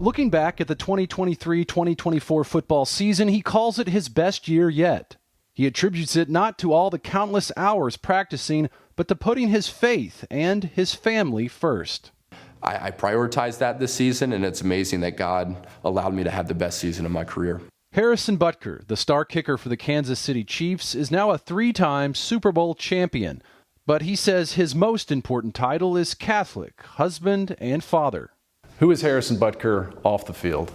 Looking back at the 2023-2024 football season, he calls it his best year yet. He attributes it not to all the countless hours practicing, but to putting his faith and his family first. I prioritized that this season, and it's amazing that God allowed me to have the best season of my career. Harrison Butker, the star kicker for the Kansas City Chiefs, is now a 3-time Super Bowl champion. But he says his most important title is Catholic, husband, and father. Who is Harrison Butker off the field?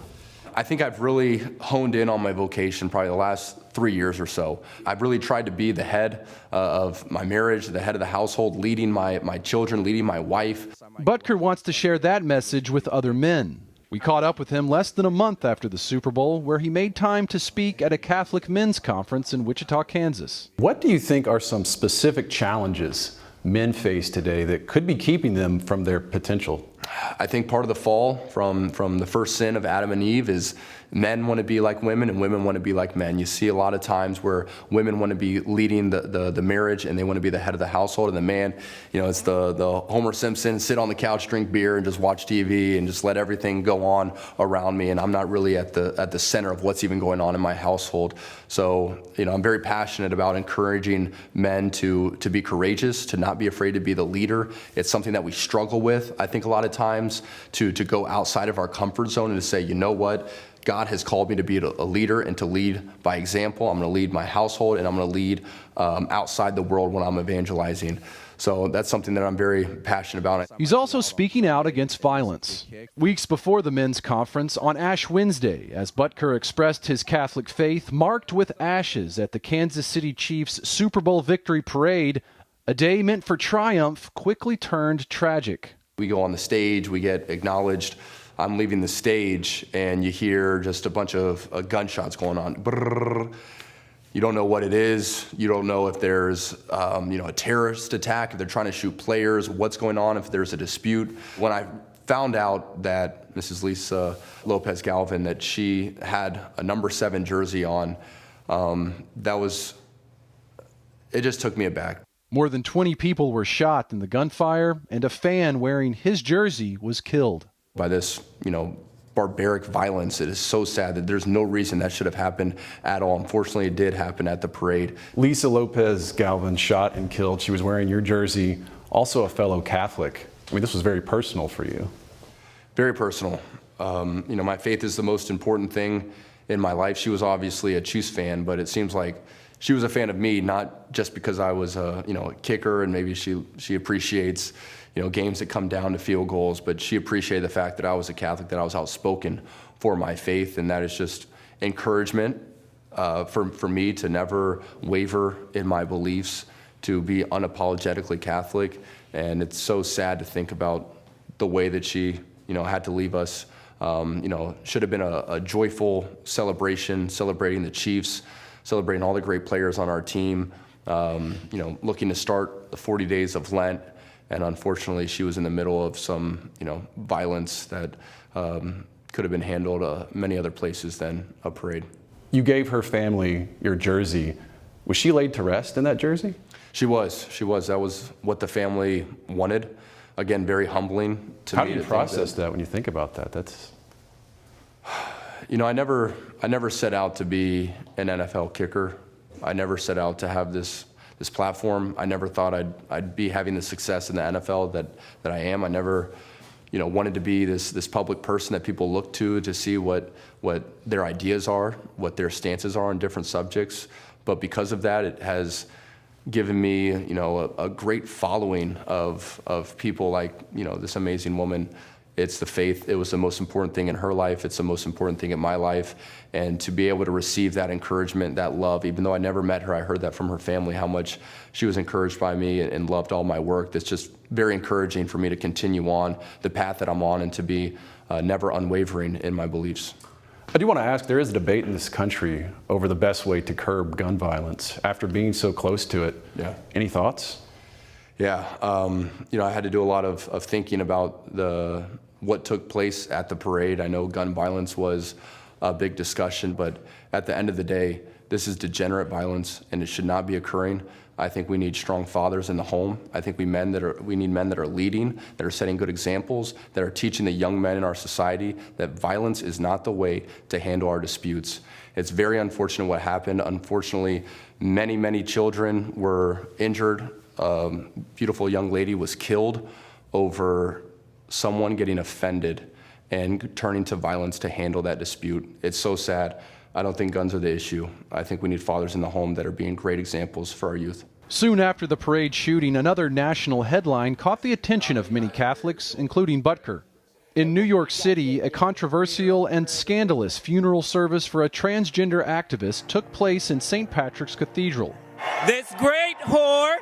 I think I've really honed in on my vocation probably the last 3 years or so. I've really tried to be the head of my marriage, the head of the household, leading my children, leading my wife. Butker wants to share that message with other men. We caught up with him less than a month after the Super Bowl, where he made time to speak at a Catholic men's conference in Wichita, Kansas. What do you think are some specific challenges men face today that could be keeping them from their potential? I think part of the fall from the first sin of Adam and Eve is men want to be like women and women want to be like men. You see a lot of times where women want to be leading the marriage and they want to be the head of the household, and the man, it's the Homer Simpson, sit on the couch, drink beer, and just watch TV and just let everything go on around me, and I'm not really at the center of what's even going on in my household. So, I'm very passionate about encouraging men to be courageous, to not be afraid to be the leader. It's something that we struggle with, I think, a lot of times, to go outside of our comfort zone and to say, you know what? God has called me to be a leader and to lead by example. I'm going to lead my household, and I'm going to lead outside the world when I'm evangelizing. So that's something that I'm very passionate about. He's also speaking out against violence. Weeks before the men's conference on Ash Wednesday, as Butker expressed his Catholic faith, marked with ashes at the Kansas City Chiefs Super Bowl victory parade, a day meant for triumph quickly turned tragic. We go on the stage, we get acknowledged. I'm leaving the stage, and you hear just a bunch of gunshots going on. Brrr. You don't know what it is. You don't know if there's a terrorist attack, if they're trying to shoot players, what's going on, if there's a dispute. When I found out that Mrs. Lisa Lopez Galvin, that she had a number 7 jersey on, it just took me aback. More than 20 people were shot in the gunfire, and a fan wearing his jersey was killed. By this, barbaric violence. It is so sad that there's no reason that should have happened at all. Unfortunately, it did happen at the parade. Lisa Lopez Galvin shot and killed. She was wearing your jersey, also a fellow Catholic. I mean, this was very personal for you. Very personal. My faith is the most important thing in my life. She was obviously a Chiefs fan, but it seems like she was a fan of me, not just because I was a kicker, and maybe she appreciates games that come down to field goals, but she appreciated the fact that I was a Catholic, that I was outspoken for my faith, and that is just encouragement for me to never waver in my beliefs, to be unapologetically Catholic. And it's so sad to think about the way that she had to leave us. Should have been a joyful celebration, celebrating the Chiefs, celebrating all the great players on our team, looking to start the 40 days of Lent. And unfortunately, she was in the middle of some, violence that could have been handled many other places than a parade. You gave her family your jersey. Was she laid to rest in that jersey? She was. That was what the family wanted. Again, very humbling to me. How do you process that when you think about that? That's. I never set out to be an NFL kicker. I never set out to have this platform. I never thought I'd be having the success in the NFL that I am. I never, wanted to be this public person that people look to see what their ideas are, what their stances are on different subjects. But because of that, it has given me, a great following of people like, this amazing woman. It's the faith. It was the most important thing in her life. It's the most important thing in my life. And to be able to receive that encouragement, that love, even though I never met her, I heard that from her family, how much she was encouraged by me and loved all my work. That's just very encouraging for me to continue on the path that I'm on and to be never unwavering in my beliefs. I do want to ask, there is a debate in this country over the best way to curb gun violence after being so close to it. Yeah. Any thoughts? Yeah. I had to do a lot of thinking about what took place at the parade. I know gun violence was a big discussion, but at the end of the day, this is degenerate violence and it should not be occurring. I think we need strong fathers in the home. I think we need men that are leading, that are setting good examples, that are teaching the young men in our society that violence is not the way to handle our disputes. It's very unfortunate what happened. Unfortunately, many, many children were injured. A beautiful young lady was killed over someone getting offended and turning to violence to handle that dispute. It's so sad. I don't think guns are the issue. I think we need fathers in the home that are being great examples for our youth. Soon after the parade shooting, another national headline caught the attention of many Catholics, including Butker. In New York City, a controversial and scandalous funeral service for a transgender activist took place in St. Patrick's Cathedral. This great whore,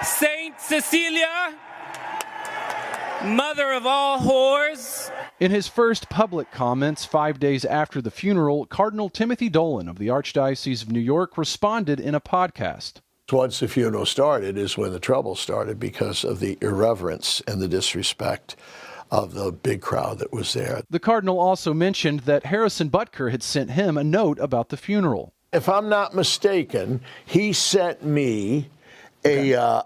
Saint Cecilia, mother of all whores. In his first public comments 5 days after the funeral, Cardinal Timothy Dolan of the Archdiocese of New York responded in a podcast. Once the funeral started is when the trouble started because of the irreverence and the disrespect of the big crowd that was there. The Cardinal also mentioned that Harrison Butker had sent him a note about the funeral. If I'm not mistaken, he sent me a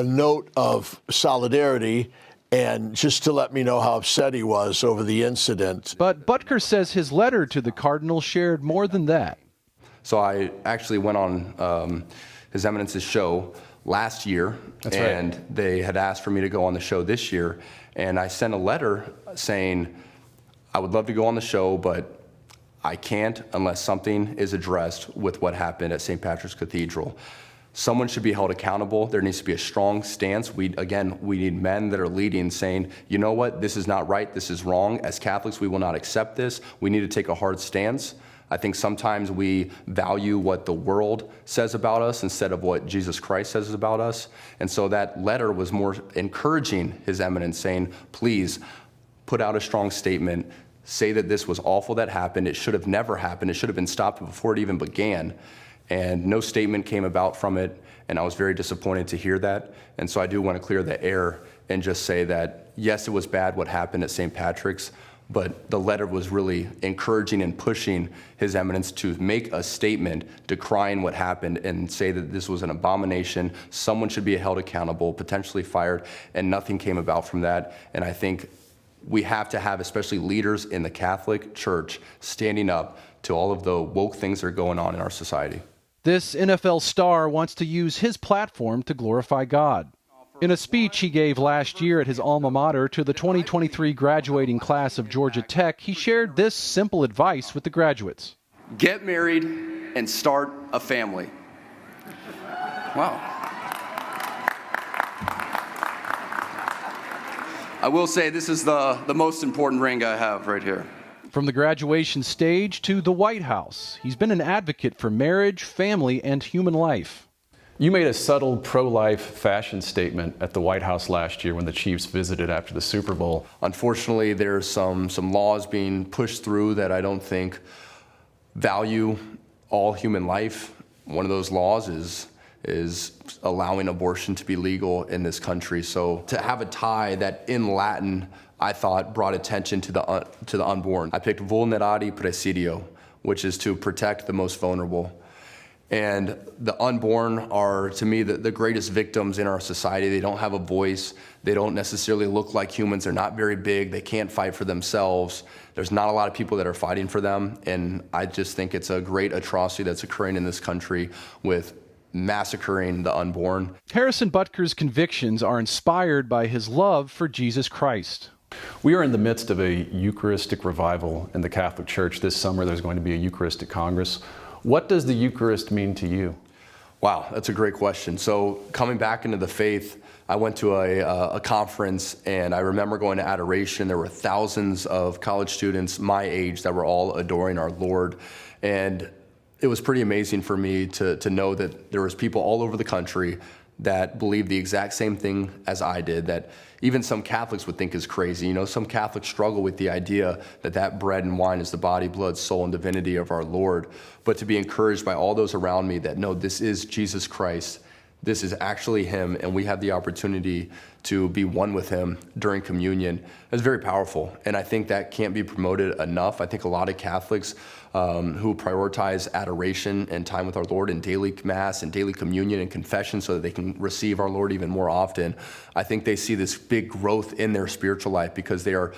note of solidarity and just to let me know how upset he was over the incident. But Butker says his letter to the Cardinal shared more than that. So I actually went on His Eminence's show last year, and they had asked for me to go on the show this year, and I sent a letter saying, I would love to go on the show, but I can't unless something is addressed with what happened at St. Patrick's Cathedral. Someone should be held accountable. There needs to be a strong stance. We need men that are leading, saying, you know what, this is not right, this is wrong. As Catholics, we will not accept this. We need to take a hard stance. I think sometimes we value what the world says about us instead of what Jesus Christ says about us. And so that letter was more encouraging His Eminence, saying, please put out a strong statement, say that this was awful that happened. It should have never happened. It should have been stopped before it even began. And no statement came about from it, and I was very disappointed to hear that. And so I do want to clear the air and just say that, yes, it was bad what happened at St. Patrick's, but the letter was really encouraging and pushing His Eminence to make a statement decrying what happened and say that this was an abomination, someone should be held accountable, potentially fired, and nothing came about from that. And I think we have to have, especially leaders in the Catholic Church, standing up to all of the woke things that are going on in our society. This NFL star wants to use his platform to glorify God. In a speech he gave last year at his alma mater to the 2023 graduating class of Georgia Tech, he shared this simple advice with the graduates. Get married and start a family. Wow. I will say this is the most important ring I have right here. From the graduation stage to the White House, he's been an advocate for marriage, family, and human life. You made a subtle pro-life fashion statement at the White House last year when the Chiefs visited after the Super Bowl. Unfortunately, there's some laws being pushed through that I don't think value all human life. One of those laws is allowing abortion to be legal in this country. So to have a tie that in Latin I thought brought attention to the unborn. I picked vulnerari presidio, which is to protect the most vulnerable. And the unborn are, to me, the greatest victims in our society. They don't have a voice. They don't necessarily look like humans. They're not very big. They can't fight for themselves. There's not a lot of people that are fighting for them. And I just think it's a great atrocity that's occurring in this country with massacring the unborn. Harrison Butker's convictions are inspired by his love for Jesus Christ. We are in the midst of a Eucharistic revival in the Catholic Church. This summer there's going to be a Eucharistic Congress. What does the Eucharist mean to you? Wow, that's a great question. So coming back into the faith, I went to a conference, and I remember going to adoration. There were thousands of college students my age that were all adoring our Lord. And it was pretty amazing for me to know that there was people all over the country that believed the exact same thing as I did, that even some Catholics would think is crazy. You know, some Catholics struggle with the idea that bread and wine is the body, blood, soul, and divinity of our Lord. But to be encouraged by all those around me that, no, this is Jesus Christ this is actually him, and we have the opportunity to be one with him during communion. It's very powerful, and I think that can't be promoted enough. I think a lot of Catholics who prioritize adoration and time with our Lord in daily Mass and daily communion and confession so that they can receive our Lord even more often, I think they see this big growth in their spiritual life because they are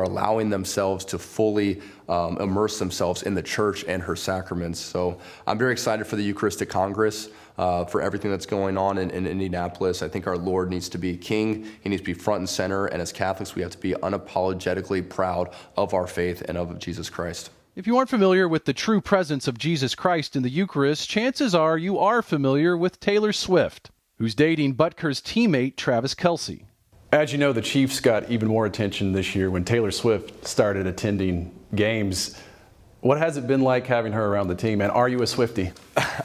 allowing themselves to fully immerse themselves in the church and her sacraments. So I'm very excited for the Eucharistic Congress, for everything that's going on in Indianapolis. I think our Lord needs to be king. He needs to be front and center. And as Catholics, we have to be unapologetically proud of our faith and of Jesus Christ. If you aren't familiar with the true presence of Jesus Christ in the Eucharist, chances are you are familiar with Taylor Swift, who's dating Butker's teammate Travis Kelce. As you know, the Chiefs got even more attention this year when Taylor Swift started attending games. What has it been like having her around the team, and are you a Swiftie?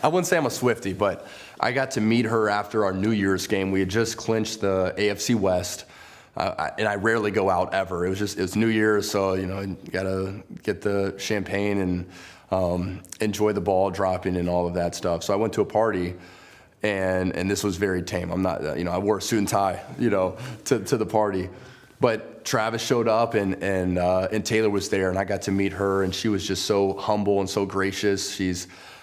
I wouldn't say I'm a Swiftie, but I got to meet her after our New Year's game. We had just clinched the AFC West, and I rarely go out ever. It was New Year's, so you gotta get the champagne and enjoy the ball dropping and all of that stuff. So I went to a party, and this was very tame. I'm not, I wore a suit and tie, to the party. But Travis showed up and Taylor was there, and I got to meet her, and she was just so humble and so gracious.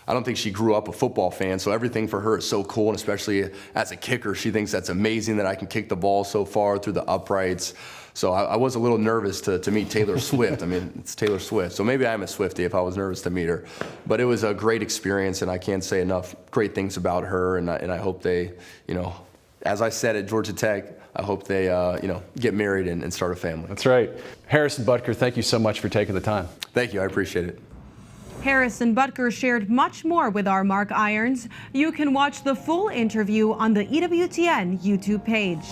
I don't think she grew up a football fan, so everything for her is so cool, and especially as a kicker, she thinks that's amazing that I can kick the ball so far through the uprights. So I was a little nervous to meet Taylor Swift. I mean, it's Taylor Swift, so maybe I'm a Swiftie if I was nervous to meet her. But it was a great experience, and I can't say enough great things about her, and I hope they, as I said at Georgia Tech, I hope they, get married and start a family. That's right. Harrison Butker, thank you so much for taking the time. Thank you. I appreciate it. Harrison Butker shared much more with our Mark Irons. You can watch the full interview on the EWTN YouTube page.